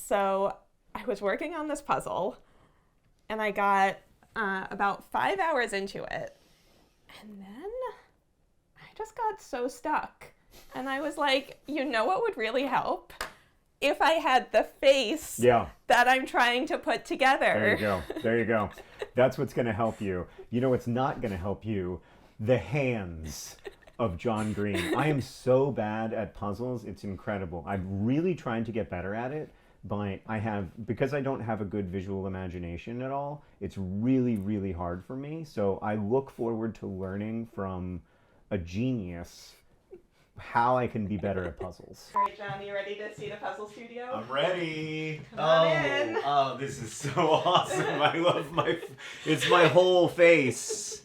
So I was working on this puzzle, and I got about 5 hours into it, and then I just got so stuck. And I was like, you know what would really help? If I had the face that I'm trying to put together. There you go. There you go. That's what's going to help you. You know what's not going to help you? The hands of John Green. I am so bad at puzzles. It's incredible. I'm really trying to get better at it. But because I don't have a good visual imagination at all, it's really, really hard for me. So I look forward to learning from a genius how I can be better at puzzles. All right, John, you ready to see the puzzle studio? I'm ready. Come on in. Oh, this is so awesome. I love it's my whole face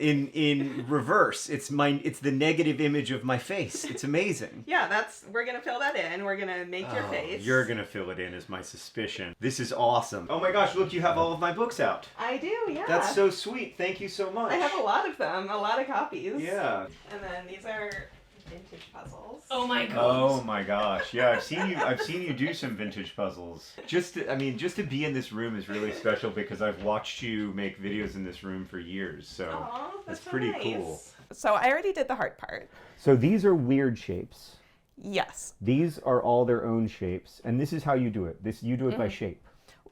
in reverse. It's the negative image of my face. It's amazing. Yeah, we're going to fill that in. We're going to make your face. You're going to fill it in is my suspicion. This is awesome. Oh my gosh, look, you have all of my books out. I do, yeah. That's so sweet. Thank you so much. I have a lot of them, a lot of copies. Yeah. And then these are vintage puzzles. Oh my gosh. Oh my gosh. Yeah, I've seen you do some vintage puzzles. Just to be in this room is really special because I've watched you make videos in this room for years. So that's it's pretty nice. cool. So I already did the hard part. So these are weird shapes. Yes. These are all their own shapes, and this is how you do it. You do it by shape.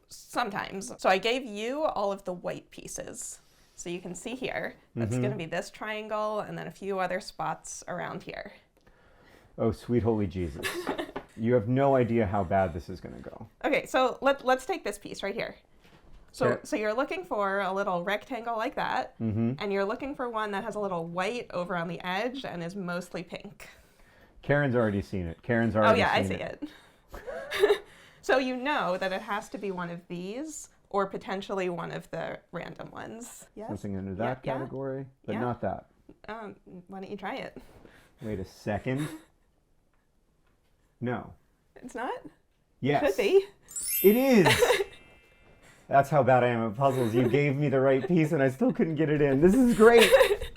Sometimes. So I gave you all of the white pieces. So you can see here, that's going to be this triangle and then a few other spots around here. Oh, sweet holy Jesus. You have no idea how bad this is going to go. Okay, so let's take this piece right here. So, Okay. So you're looking for a little rectangle like that, and you're looking for one that has a little white over on the edge and is mostly pink. Karen's already seen it. Karen's already seen it. Oh yeah, I see it. So you know that it has to be one of these, or potentially one of the random ones. Yes? Something under that category, but not that. Why don't you try it? Wait a second. No. It's not? Yes. Should be. It is! That's how bad I am at puzzles. You gave me the right piece and I still couldn't get it in. This is great!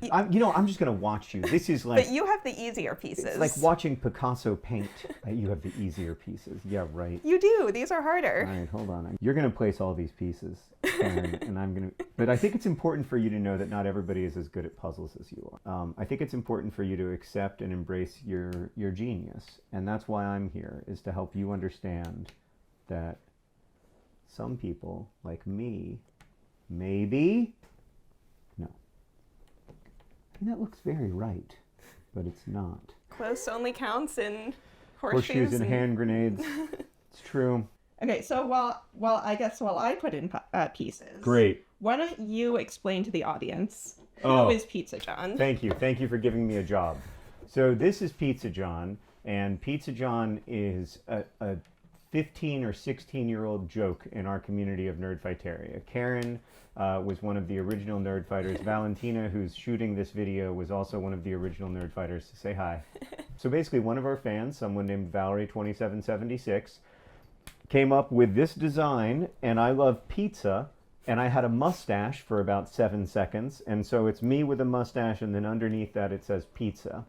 I'm just going to watch you. This is like... But you have the easier pieces. It's like watching Picasso paint. You have the easier pieces. Yeah, right. You do. These are harder. All right, hold on. You're going to place all these pieces, Karen, and I'm going to... But I think it's important for you to know that not everybody is as good at puzzles as you are. I think it's important for you to accept and embrace your genius. And that's why I'm here, is to help you understand that some people, like me, maybe... No. I mean, that looks very right, but it's not. Close only counts in Horseshoes and hand grenades. It's true. Okay, so while I put in pieces. Great. Why don't you explain to the audience Oh. who is Pizza John? Thank you. Thank you for giving me a job. So this is Pizza John, and Pizza John is a 15 or 16-year-old joke in our community of nerdfighteria. Karen was one of the original nerdfighters. Valentina, who's shooting this video, was also one of the original nerdfighters. Say hi. So basically, one of our fans, someone named Valerie2776, came up with this design, and I love pizza, and I had a mustache for about 7 seconds, and so it's me with a mustache, and then underneath that it says pizza.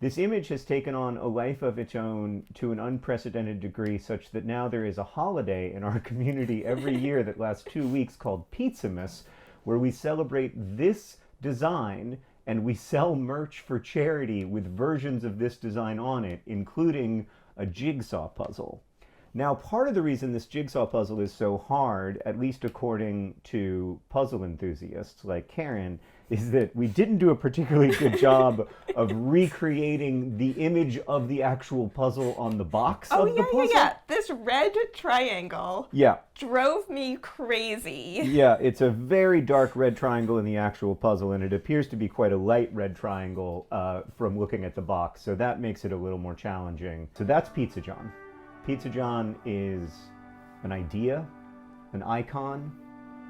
This image has taken on a life of its own to an unprecedented degree, such that now there is a holiday in our community every year that lasts 2 weeks called Pizzamas, where we celebrate this design and we sell merch for charity with versions of this design on it, including a jigsaw puzzle. Now, part of the reason this jigsaw puzzle is so hard, at least according to puzzle enthusiasts like Karen, is that we didn't do a particularly good job of recreating the image of the actual puzzle on the box of the puzzle. Yeah. This red triangle drove me crazy. Yeah, it's a very dark red triangle in the actual puzzle, and it appears to be quite a light red triangle from looking at the box, so that makes it a little more challenging. So that's Pizza John. Pizza John is an idea, an icon,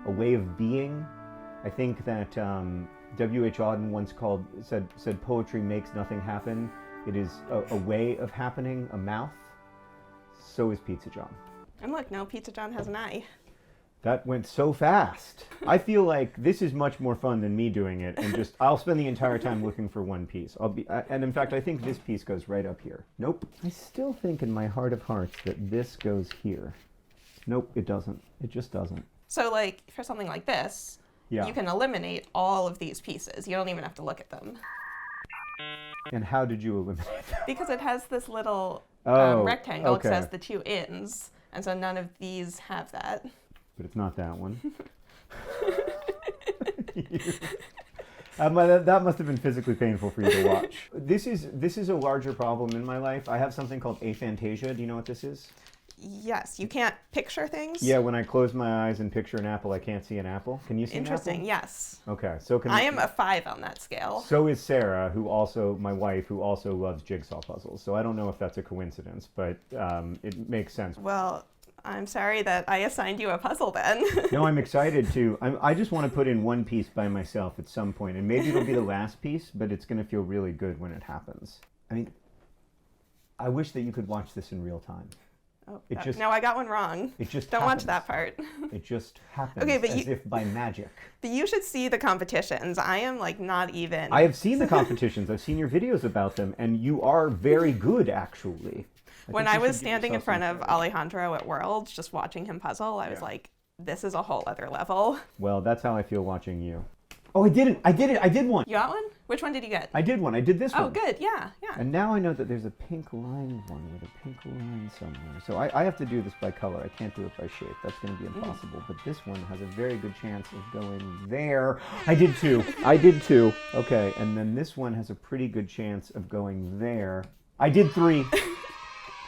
a way of being. I think that W.H. Auden once said poetry makes nothing happen. It is a way of happening, a mouth. So is Pizza John. And look, now Pizza John has an eye. That went so fast. I feel like this is much more fun than me doing it, and just I'll spend the entire time looking for one piece. And in fact, I think this piece goes right up here. Nope. I still think in my heart of hearts that this goes here. Nope, it doesn't. It just doesn't. So like for something like this, you can eliminate all of these pieces. You don't even have to look at them. And how did you eliminate them? Because it has this little rectangle. It says the two ends, and so none of these have that. But it's not that one. That must have been physically painful for you to watch. This is a larger problem in my life. I have something called aphantasia. Do you know what this is? Yes, you can't picture things. Yeah, when I close my eyes and picture an apple, I can't see an apple. Can you see an apple? Interesting, yes. Okay, so I am a 5 on that scale. So is Sarah, my wife, who also loves jigsaw puzzles. So I don't know if that's a coincidence, but it makes sense. Well, I'm sorry that I assigned you a puzzle then. No, I'm excited to. I just want to put in one piece by myself at some point, and maybe it'll be the last piece, but it's going to feel really good when it happens. I mean, I wish that you could watch this in real time. Oh, no, I got one wrong. It just Don't happens. watch that part. It just happens as if by magic. But you should see the competitions. I am like not even. I have seen the competitions. I've seen your videos about them, and you are very good, actually. When I was standing in front of Alejandro at Worlds, just watching him puzzle, I was like, this is a whole other level. Well, that's how I feel watching you. Oh, I did one. You got one? Which one did you get? I did one. I did this one. Oh, good. Yeah. And now I know that there's a pink line one with a pink line somewhere. So I have to do this by color. I can't do it by shape. That's going to be impossible. But this one has a very good chance of going there. I did two. Okay, and then this one has a pretty good chance of going there. I did 3.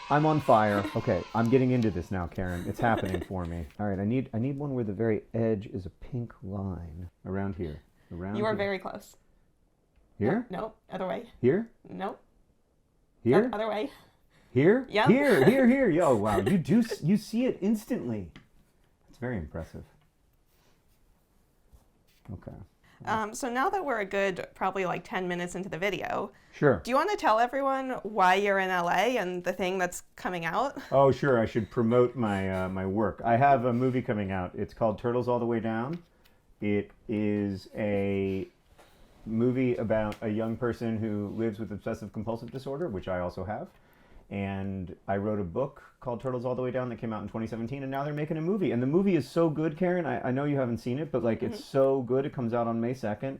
I'm on fire. Okay, I'm getting into this now, Karen. It's happening for me. All right, I need one where the very edge is a pink line. Around here. You are very close. Here? No, other way. Here? No. Here? Other way. Here? Yep. Here. Yo, wow, you see it instantly. It's very impressive. Okay. So now that we're a good probably like 10 minutes into the video, sure. Do you want to tell everyone why you're in LA and the thing that's coming out? Oh, sure. I should promote my my work. I have a movie coming out. It's called Turtles All the Way Down. It is a movie about a young person who lives with obsessive compulsive disorder, which I also have. And I wrote a book called Turtles All the Way Down that came out in 2017, and now they're making a movie. And the movie is so good, Karen. I know you haven't seen it, but like it's so good. It comes out on May 2nd.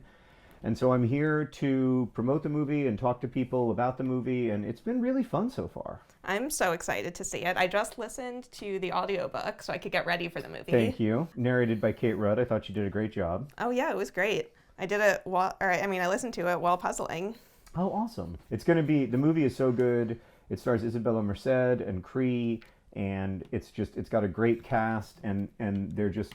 And so I'm here to promote the movie and talk to people about the movie, and it's been really fun so far. I'm so excited to see it. I just listened to the audiobook so I could get ready for the movie. Thank you. Narrated by Kate Rudd. I thought you did a great job. Oh yeah, it was great. I did it I listened to it while puzzling. Oh, awesome. It's going to be, the movie is so good. It stars Isabella Merced and Cree, and it's got a great cast, and they're just,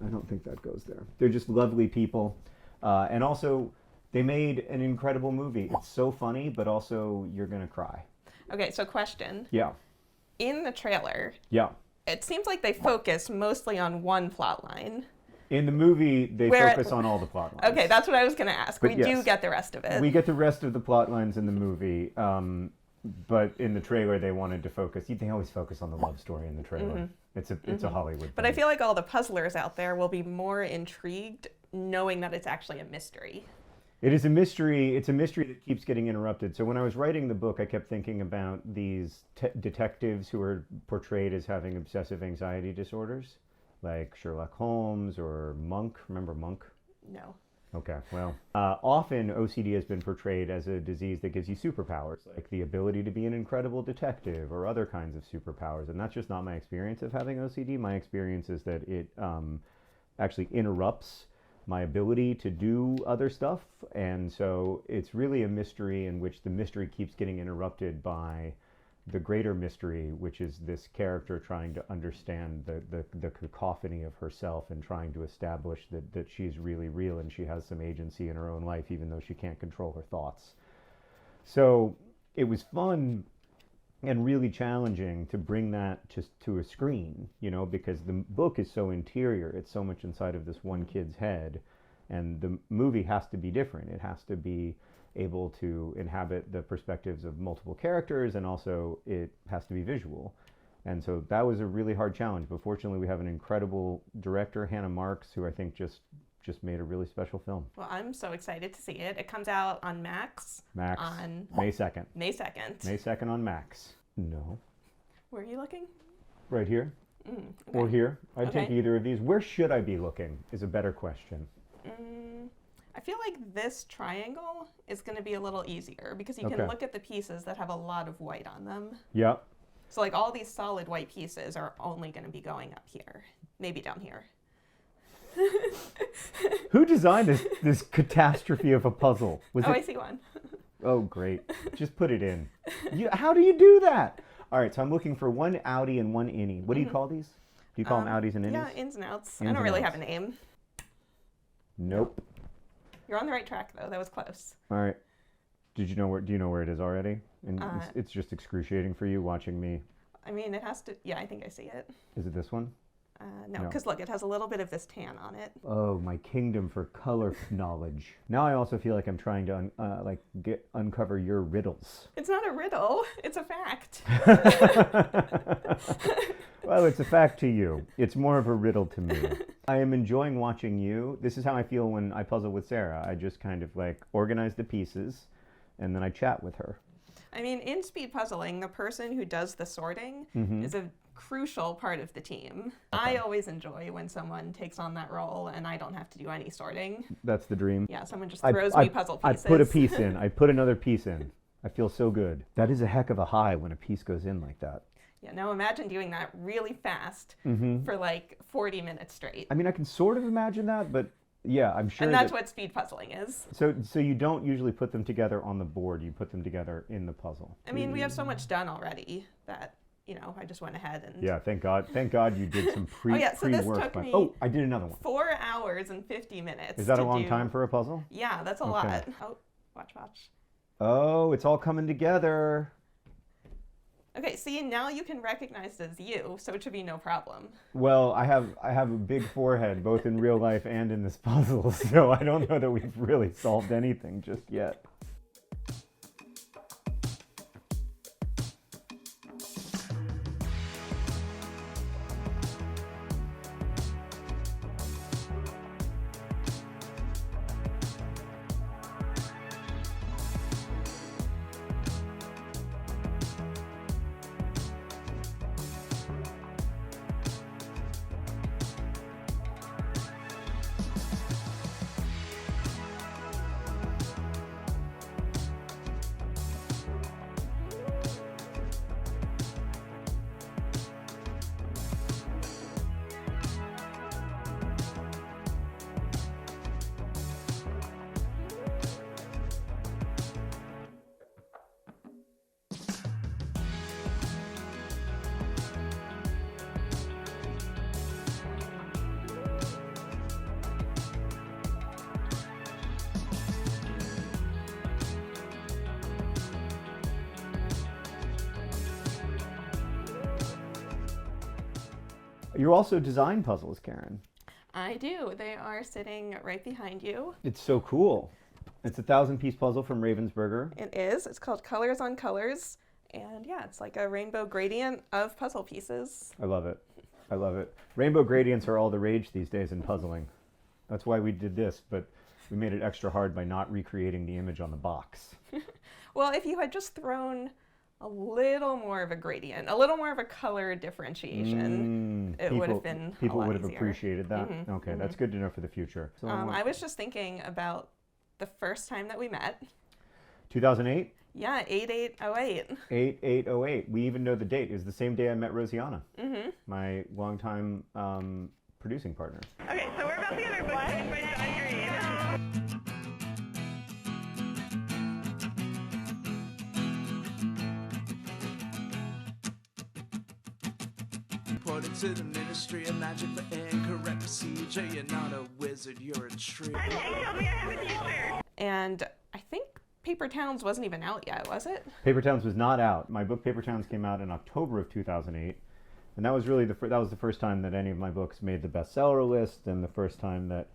I don't think that goes there. They're just lovely people. And also, they made an incredible movie. It's so funny, but also you're going to cry. Okay, so question. Yeah. In the trailer, yeah, it seems like they focus mostly on one plot line. In the movie, they focus on all the plot lines. Okay, that's what I was going to ask. But we do get the rest of it. We get the rest of the plot lines in the movie. But in the trailer, they wanted to focus. They always focus on the love story in the trailer. It's a Hollywood But thing. I feel like all the puzzlers out there will be more intrigued knowing that it's actually a mystery. It is a mystery. It's a mystery that keeps getting interrupted. So when I was writing the book, I kept thinking about these detectives who are portrayed as having obsessive anxiety disorders, like Sherlock Holmes or Monk. Remember Monk? No. Okay, well, often OCD has been portrayed as a disease that gives you superpowers, like the ability to be an incredible detective or other kinds of superpowers. And that's just not my experience of having OCD. My experience is that it actually interrupts my ability to do other stuff. And so it's really a mystery in which the mystery keeps getting interrupted by the greater mystery, which is this character trying to understand the cacophony of herself and trying to establish that she's really real and she has some agency in her own life, even though she can't control her thoughts. So it was fun and really challenging to bring that just to a screen, because the book is so interior. It's so much inside of this one kid's head. And the movie has to be different. It has to be able to inhabit the perspectives of multiple characters, and also it has to be visual. And so that was a really hard challenge, but fortunately we have an incredible director, Hannah Marks, who I think just made a really special film. Well, I'm so excited to see it. It comes out on Max. On May 2nd. May 2nd. May 2nd on Max. No. Where are you looking? Right here. Okay. Or here. I'd Okay. take either of these. Where should I be looking is a better question. I feel like this triangle is going to be a little easier because you Okay. can look at the pieces that have a lot of white on them. Yep. So like all these solid white pieces are only going to be going up here, maybe down here. Who designed this catastrophe of a puzzle? I see one. Oh, great. Just put it in. How do you do that? All right, so I'm looking for one outie and one innie. What do you call these? Do you call them outies and innies? Yeah, ins and outs. I Ins don't and really outs. have a name. Nope. You're on the right track though. That was close. All right. Do you know where it is already? And it's just excruciating for you watching me. I mean, it has to. Yeah, I think I see it. Is it this one? No, because look, it has a little bit of this tan on it. Oh, my kingdom for color knowledge. Now I also feel like I'm trying to uncover your riddles. It's not a riddle. It's a fact. Well, it's a fact to you. It's more of a riddle to me. I am enjoying watching you. This is how I feel when I puzzle with Sarah. I just kind of like organize the pieces and then I chat with her. I mean, in speed puzzling, the person who does the sorting is a crucial part of the team. I always enjoy when someone takes on that role and I don't have to do any sorting. That's the dream. Yeah, someone just throws me puzzle pieces. I put a piece in. I put another piece in. I feel so good. That is a heck of a high when a piece goes in like that. Yeah, now imagine doing that really fast for like 40 minutes straight. I mean, I can sort of imagine that, but yeah, I'm sure. And that's what speed puzzling is. So you don't usually put them together on the board. You put them together in the puzzle. I mean, we have so much done already that, you know, I just went ahead and... Yeah, thank God. Thank God you did some pre-work. So this took me I did another one. 4 hours and 50 minutes. Is that a long time for a puzzle? Yeah, that's a lot. Oh, watch. Oh, it's all coming together. Okay, see, now you can recognize it as you, so it should be no problem. Well, I have a big forehead, both in real life and in this puzzle, so I don't know that we've really solved anything just yet. You also design puzzles, Karen. I do. They are sitting right behind you. It's so cool. It's a 1,000-piece puzzle from Ravensburger. It is. It's called Colors on Colors. And yeah, it's like a rainbow gradient of puzzle pieces. I love it. I love it. Rainbow gradients are all the rage these days in puzzling. That's why we did this, but we made it extra hard by not recreating the image on the box. Well, if you had just thrown a little more of a gradient, a little more of a color differentiation, it would have been a lot People would have easier. appreciated that. Okay, that's good to know for the future. So I was just thinking about the first time that we met. 2008? Yeah, 8808. 8808. We even know the date. It was the same day I met Rosianna, my longtime producing partner. Okay, so we're about the other book by John Green. Reported to the Ministry of Magic for incorrect procedure. You're not a wizard, you're a tree. Okay, tell me I have a teacher. And I think Paper Towns wasn't even out yet, was it? Paper Towns was not out. My book Paper Towns came out in October of 2008, and that was really that was the first time that any of my books made the bestseller list, and the first time that,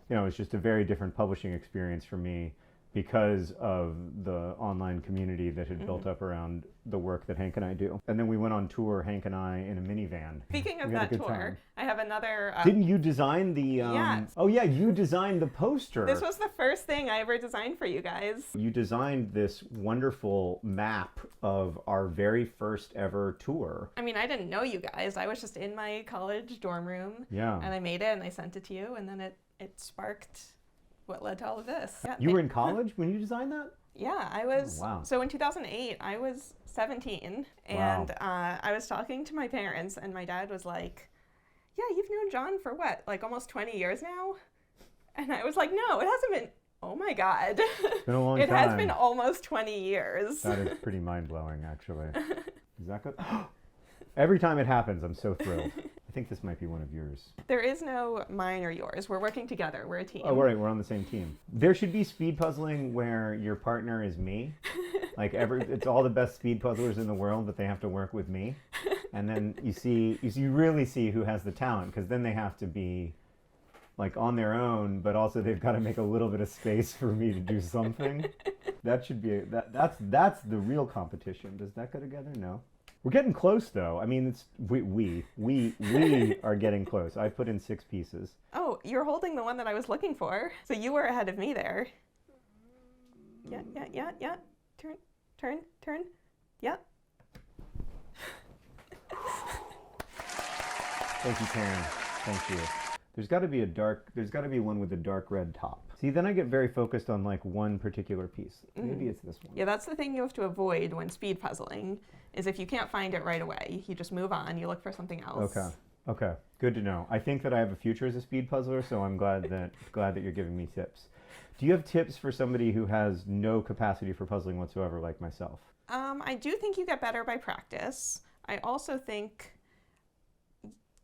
you know, it was just a very different publishing experience for me. because of the online community that had built up around the work that Hank and I do. And then we went on tour, Hank and I, in a minivan. Speaking of We had a that good tour, time. I have another. Didn't you design the? Yes. Oh yeah, you designed the poster. This was the first thing I ever designed for you guys. You designed this wonderful map of our very first ever tour. I mean, I didn't know you guys. I was just in my college dorm room. Yeah. And I made it and I sent it to you, and then it sparked what led to all of this. Yeah, You were in college when you designed that? Yeah, I was. Oh, wow. So in 2008, I was 17, and I was talking to my parents, and my dad was like, "Yeah, you've known John for what, like almost 20 years now?" And I was like, "No, it hasn't been." Oh my God. It's been a long It time. has been almost 20 years. That is pretty mind-blowing, actually. Is that good? Every time it happens, I'm so thrilled. I think this might be one of yours. There is no mine or yours. We're working together. We're a team. Oh, right, we're on the same team. There should be speed puzzling where your partner is me. Like it's all the best speed puzzlers in the world, but they have to work with me. And then you really see who has the talent, because then they have to be like on their own, but also they've got to make a little bit of space for me to do something. That should be that's the real competition. Does that go together? No. We're getting close, though. I mean, it's we are getting close. I put in 6 pieces. Oh, you're holding the one that I was looking for. So you were ahead of me there. Yeah. Turn. Yeah. Thank you, Karen. Thank you. There's got to be one with a dark red top. See, then I get very focused on like one particular piece. Maybe it's this one. Yeah, that's the thing you have to avoid when speed puzzling, is if you can't find it right away, you just move on, you look for something else. Okay. Good to know. I think that I have a future as a speed puzzler, so I'm glad that you're giving me tips. Do you have tips for somebody who has no capacity for puzzling whatsoever, like myself? I do think you get better by practice. I also think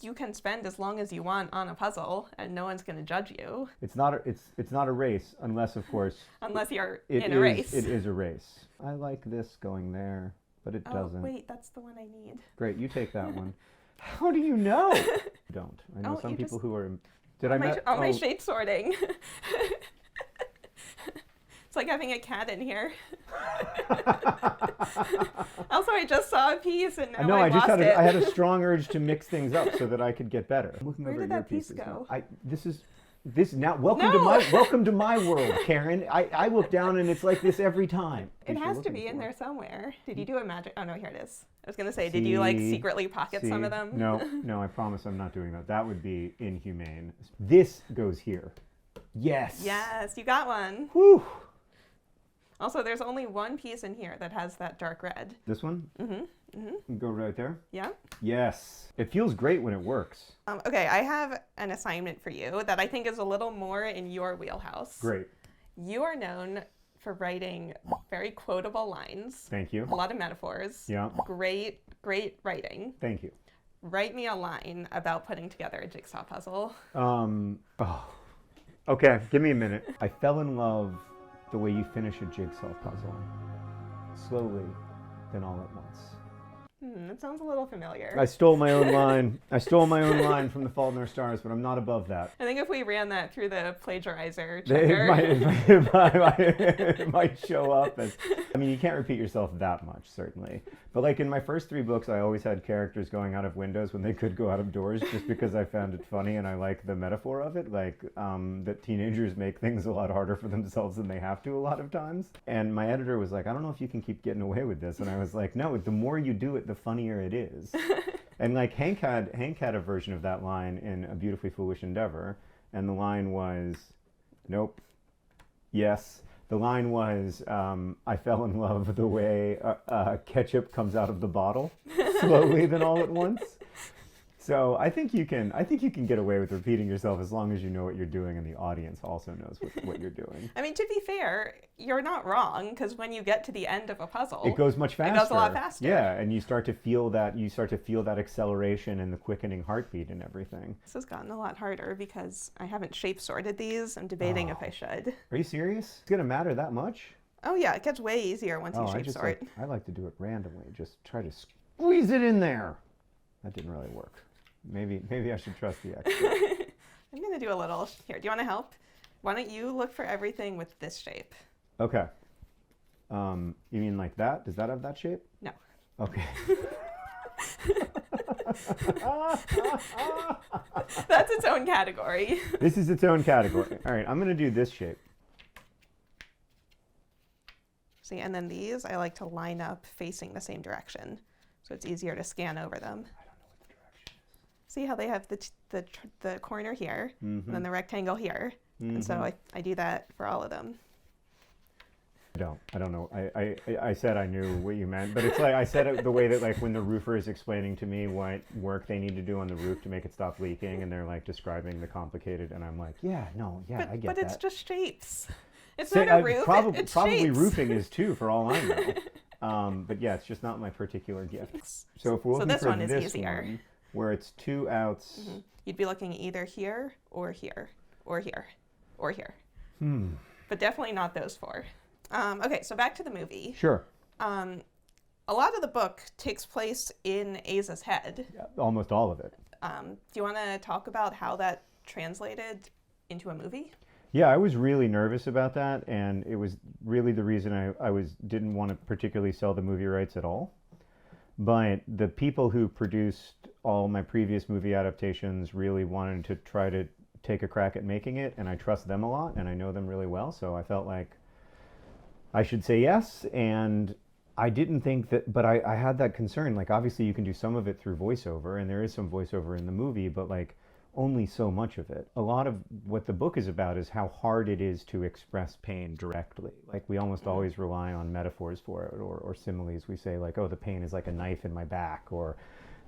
you can spend as long as you want on a puzzle and no one's going to judge you. It's not a race, unless, of course, unless you're in a race. It is a race. I like this going there, but it doesn't. Oh, wait, that's the one I need. Great, you take that one. How do you know? Don't. I know some people who are... My shape sorting. It's like having a cat in here. Also, I just saw a piece and now I lost it. I had a strong urge to mix things up so that I could get better. Where did that piece go? Welcome to my world, Karen. I look down and it's like this every time. It has to be in there somewhere. Did you do a magic? Oh no, here it is. I was gonna say, did you like secretly pocket some of them? No, I promise I'm not doing that. That would be inhumane. This goes here. Yes. Yes, you got one. Whew. Also, there's only one piece in here that has that dark red. This one? Mm-hmm. Go right there? Yeah. Yes. It feels great when it works. Okay, I have an assignment for you that I think is a little more in your wheelhouse. Great. You are known for writing very quotable lines. Thank you. A lot of metaphors. Yeah. Great writing. Thank you. Write me a line about putting together a jigsaw puzzle. Okay, give me a minute. I fell in love the way you finish a jigsaw puzzle. Slowly, then all at once. That sounds a little familiar. I stole my own line. From The Fault in Our Stars, but I'm not above that. I think if we ran that through the plagiarizer It might show up as... I mean, you can't repeat yourself that much, certainly. But like in my first 3 books, I always had characters going out of windows when they could go out of doors, just because I found it funny and I like the metaphor of it, like that teenagers make things a lot harder for themselves than they have to a lot of times. And my editor was like, I don't know if you can keep getting away with this. And I was like, no, the more you do it, the funnier it is. And like Hank had a version of that line in A Beautifully Foolish Endeavor, and the line was, nope, yes. The line was, I fell in love the way ketchup comes out of the bottle, slowly then all at once. So I think you can get away with repeating yourself as long as you know what you're doing and the audience also knows what you're doing. I mean, to be fair, you're not wrong, because when you get to the end of a puzzle, it goes much faster. It goes a lot faster. Yeah, and you start to feel that acceleration and the quickening heartbeat and everything. This has gotten a lot harder because I haven't shape sorted these. I'm debating if I should. Are you serious? It's gonna matter that much? Oh yeah, it gets way easier once you shape sort. I like to do it randomly. Just try to squeeze it in there. That didn't really work. Maybe I should trust the expert. I'm going to do a little here. Do you want to help? Why don't you look for everything with this shape? Okay. You mean like that? Does that have that shape? No. Okay. That's its own category. This is its own category. All right, I'm going to do this shape. See, and then these I like to line up facing the same direction, so it's easier to scan over them. I don't know what the direction is. See how they have the corner here, and then the rectangle here, and so I do that for all of them. I don't know. I said I knew what you meant, but it's like I said it the way that like when the roofer is explaining to me what work they need to do on the roof to make it stop leaking, and they're like describing the complicated, and I'm like, I get that. But it's just shapes. It's not a roof. Probably it's shapes. roofing is too, for all I know. But yeah, it's just not my particular gift. So if we're looking this for one is this easier. one, where it's 2 outs, You'd be looking either here or here or here or here. But definitely not those 4. Okay, so back to the movie. Sure. A lot of the book takes place in Aza's head. Yeah, almost all of it. Do you want to talk about how that translated into a movie? Yeah, I was really nervous about that, and it was really the reason I didn't want to particularly sell the movie rights at all. But the people who produced all my previous movie adaptations really wanted to try to take a crack at making it, and I trust them a lot, and I know them really well, so I felt like I should say yes. And I didn't think that, but I had that concern, like obviously you can do some of it through voiceover, and there is some voiceover in the movie, but like only so much of it. A lot of what the book is about is how hard it is to express pain directly. Like we almost always rely on metaphors for it, or similes. We say like, oh, the pain is like a knife in my back, or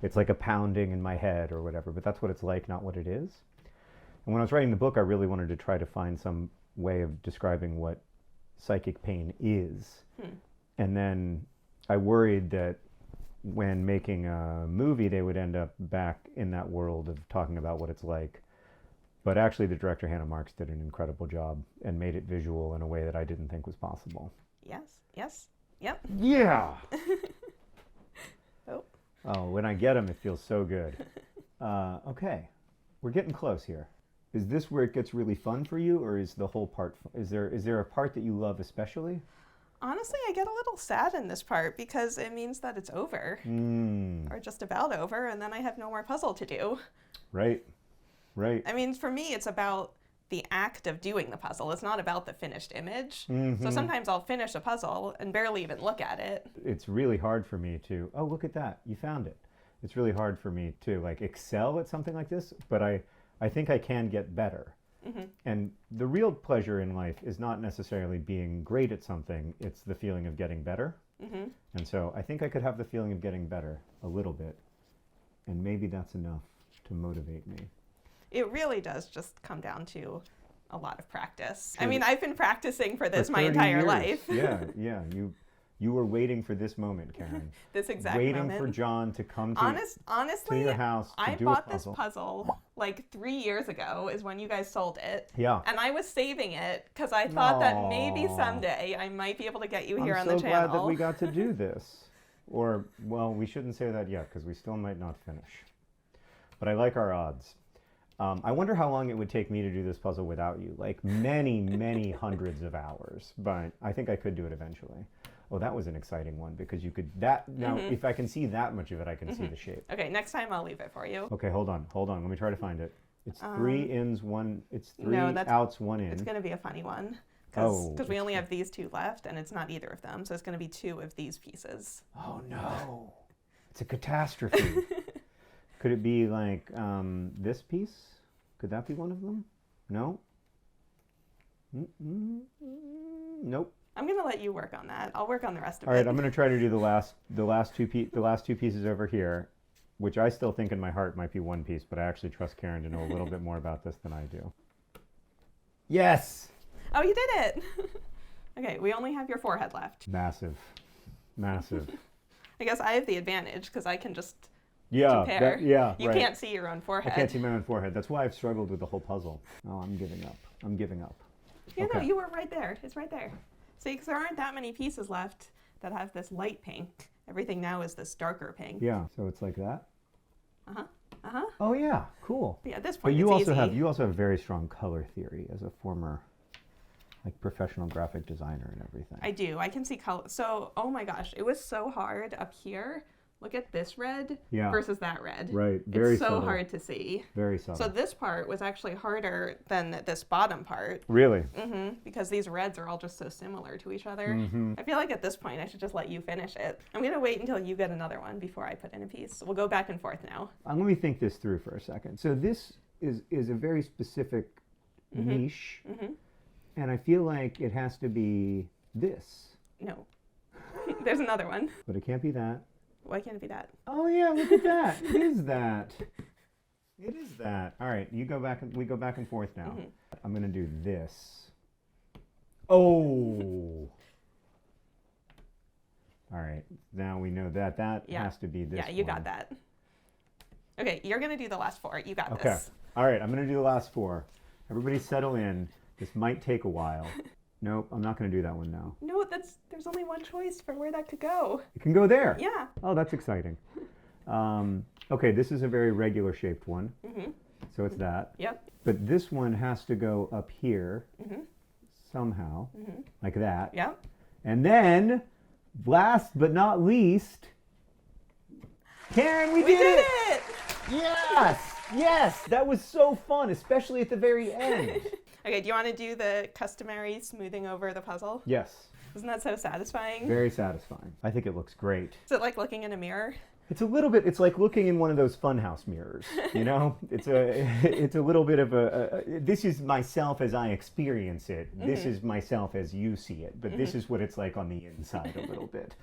it's like a pounding in my head, or whatever, but that's what it's like, not what it is. And when I was writing the book, I really wanted to try to find some way of describing what psychic pain is. And then I worried that when making a movie, they would end up back in that world of talking about what it's like. But actually, the director, Hannah Marks, did an incredible job and made it visual in a way that I didn't think was possible. Yes, yep. Yeah! Oh, when I get them, it feels so good. Okay, we're getting close here. Is this where it gets really fun for you, or is the whole part, is there a part that you love especially? Honestly, I get a little sad in this part because it means that it's over, or just about over, and then I have no more puzzle to do. Right. I mean, for me, it's about the act of doing the puzzle. It's not about the finished image. So sometimes I'll finish a puzzle and barely even look at it. It's really hard for me to, oh, look at that, you found it. It's really hard for me to like excel at something like this, but I think I can get better. And the real pleasure in life is not necessarily being great at something, it's the feeling of getting better. And so I think I could have the feeling of getting better a little bit, and maybe that's enough to motivate me. It really does just come down to a lot of practice. I mean, I've been practicing for this my 30 entire years. life. Yeah. You were waiting for this moment, Karen. This exact waiting moment. for John to come to, Honestly, to your house to I do bought a this puzzle. puzzle like 3 years ago is when you guys sold it. Yeah. And I was saving it because I thought that maybe someday I might be able to get you here on the channel. I'm so glad that we got to do this. Or, well, we shouldn't say that yet because we still might not finish. But I like our odds. I wonder how long it would take me to do this puzzle without you. Like many, many hundreds of hours. But I think I could do it eventually. Oh, that was an exciting one because you could, now if I can see that much of it, I can see the shape. Okay, next time I'll leave it for you. Okay, hold on. Let me try to find it. It's 3 ins, 1, it's 3 No, outs, 1 in. It's going to be a funny one because we only have these 2 left and it's not either of them. So it's going to be 2 of these pieces. Oh no, it's a catastrophe. Could it be like this piece? Could that be one of them? No? Nope. I'm going to let you work on that. I'll work on the rest of it. All right, I'm going to try to do the last two pieces over here, which I still think in my heart might be one piece, but I actually trust Karen to know a little bit more about this than I do. Yes! Oh, you did it! Okay, we only have your forehead left. Massive. I guess I have the advantage because I can just compare. You can't see your own forehead. I can't see my own forehead. That's why I've struggled with the whole puzzle. Oh, I'm giving up. Yeah, Okay. no, you were right there. It's right there. See, because there aren't that many pieces left that have this light pink. Everything now is this darker pink. Yeah, so it's like that? Uh-huh. Oh yeah, cool. But yeah, at this But point you it's also easy. have very strong color theory as a former like professional graphic designer and everything. I do. I can see color. So, oh my gosh, it was so hard up here. Look at this red versus that red. Right. Very It's so subtle. hard to see. Very subtle. So this part was actually harder than this bottom part. Really? Because these reds are all just so similar to each other. Mm-hmm. I feel like at this point I should just let you finish it. I'm going to wait until you get another one before I put in a piece. We'll go back and forth now. Let me think this through for a second. So this is a very specific niche, and I feel like it has to be this. No. There's another one. But it can't be that. Why can't it be that? Oh yeah, look at that. It is that. It is that. All right, we go back and forth now. I'm going to do this. Oh. All right, now we know that has to be this. Yeah, you got that. Okay, you're going to do the last four. You got Okay. this. All right, I'm going to do the last four. Everybody settle in. This might take a while. Nope, I'm not going to do that one now. No, there's only one choice for where that could go. It can go there. Yeah. Oh, that's exciting. Okay, this is a very regular shaped one. So it's that. Yep. But this one has to go up here somehow, like that. Yep. And then, last but not least, Karen, we did it! Yes! Yes! That was so fun, especially at the very end. Okay, do you want to do the customary smoothing over the puzzle? Yes. Isn't that so satisfying? Very satisfying. I think it looks great. Is it like looking in a mirror? It's a little bit, it's like looking in one of those funhouse mirrors, you know? It's a little bit of this is myself as I experience it. This is myself as you see it. But this is what it's like on the inside a little bit,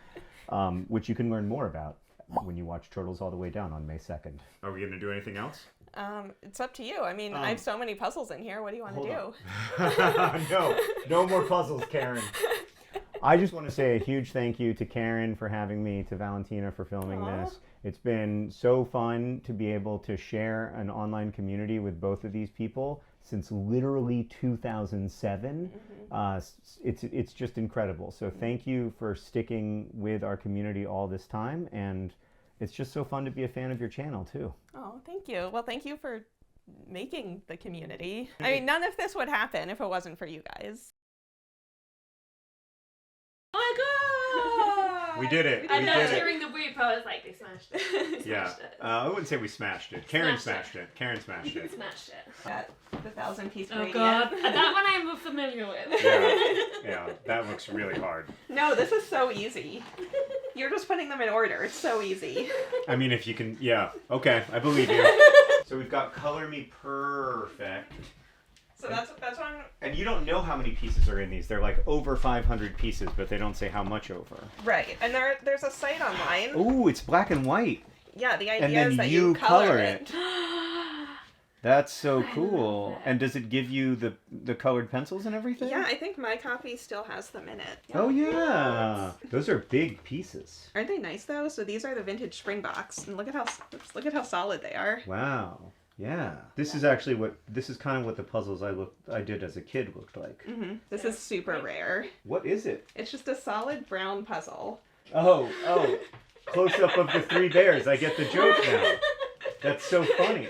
which you can learn more about when you watch Turtles All the Way Down on May 2nd. Are we going to do anything else? It's up to you. I mean, I have so many puzzles in here. What do you want to do? No more puzzles, Karen. I just want to say a huge thank you to Karen for having me, to Valentina for filming this. It's been so fun to be able to share an online community with both of these people since literally 2007. It's just incredible. So thank you for sticking with our community all this time, and it's just so fun to be a fan of your channel too. Oh, thank you. Well, thank you for making the community. I mean, none of this would happen if it wasn't for you guys. Oh my god! We did it. I know, during the whoop, I was like, they smashed it. Yeah. I wouldn't say we smashed it. Karen smashed it. Karen smashed it. Smashed it. Got the 1,000-piece Oh gradient. god. That one I'm familiar with. Yeah, that looks really hard. No, this is so easy. You're just putting them in order. It's so easy. I mean, if you can, yeah. Okay, I believe you. So we've got Color Me Perfect. So that's one. And you don't know how many pieces are in these. They're like over 500 pieces, but they don't say how much over. Right. And there's a site online. Ooh, it's black and white. Yeah, the And idea then is that you you color color it. That's so cool. And does it give you the colored pencils and everything? Yeah, I think my copy still has them in it. Oh yeah. Those are big pieces. Aren't they nice though? So these are the vintage Springboks, and look at how solid they are. Wow. Yeah. This is kind of what the puzzles I did as a kid looked like. This is super rare. What is it? It's just a solid brown puzzle. Oh. Close up of the three bears. I get the joke now. That's so funny.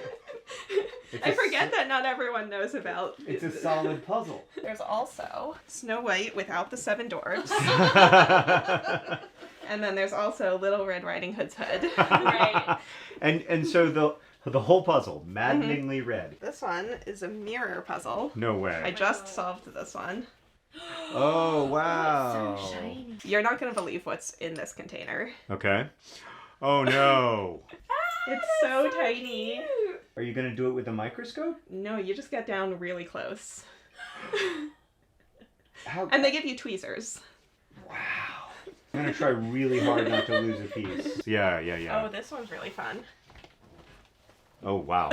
I forget that not everyone knows about. It's a solid puzzle. There's also Snow White without the 7 dwarfs. And then there's also Little Red Riding Hood's hood. Right. And so the whole puzzle, maddeningly red. This one is a mirror puzzle. No way. I just solved this one. Oh, wow. So shiny. You're not going to believe what's in this container. Okay. Oh, no. It's so tiny. Are you going to do it with a microscope? No, you just get down really close. How? And they give you tweezers. Wow. I'm going to try really hard not to lose a piece. Yeah. Oh, this one's really fun. Oh, wow.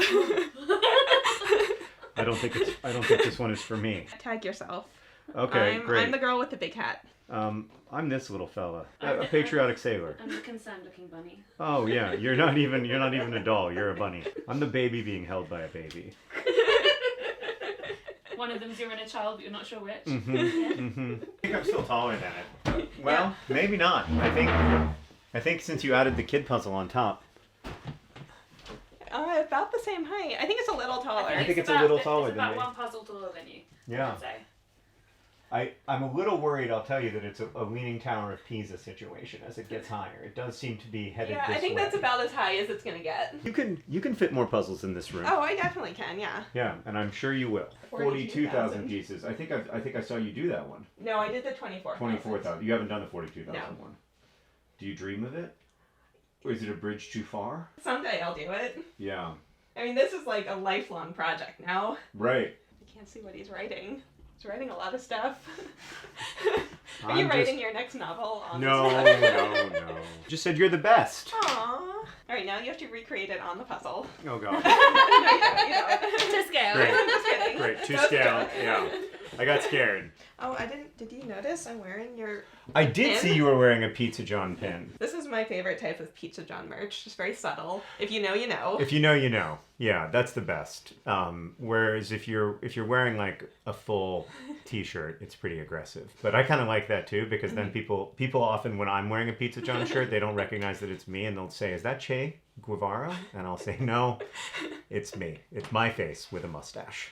I don't think this one is for me. Tag yourself. Okay, great. I'm the girl with the big hat. I'm this little fella, a patriotic sailor. I'm the concerned-looking bunny. Oh yeah, you're not even a doll. You're a bunny. I'm the baby being held by a baby. One of them's your inner child, but you're not sure which. I think I'm still taller than it. Well, maybe not. I think since you added the kid puzzle on top. About the same height. I think it's a little taller. I think it's a little taller than about me. one puzzle taller than you. Yeah. I'd say. I'm a little worried, I'll tell you, that it's a Leaning Tower of Pisa situation as it gets higher. It does seem to be headed Yeah, this way. I think that's about as high as it's gonna get. You can fit more puzzles in this room. Oh, I definitely can, yeah. Yeah, and I'm sure you will. 42,000 pieces. I think I saw you do that one. No, I did the 24,000. 24,000. You haven't done the 42,000 No. one. Do you dream of it? Or is it a bridge too far? Someday I'll do it. Yeah. I mean, this is like a lifelong project now. Right. You can't see what he's writing. He's writing a lot of stuff. Are I'm you just- writing your next novel on No, this no. Just said you're the best. Aww. Alright, now you have to recreate it on the puzzle. Oh god. No, you don't. To scale. Great. I'm just kidding. Great. To Don't scale. do it. Yeah. I got scared. Oh, did you notice I'm wearing your... I did Pin? see you were wearing a Pizza John pin. This is my favorite type of Pizza John merch. Just very subtle. If you know, you know. If you know, you know. Yeah, that's the best. Whereas if you're wearing like a full T-shirt, it's pretty aggressive. But I kind of like that too, because then people often, when I'm wearing a Pizza John shirt, they don't recognize that it's me, and they'll say, "Is that Che Guevara?" And I'll say, "No, it's me. It's my face with a mustache."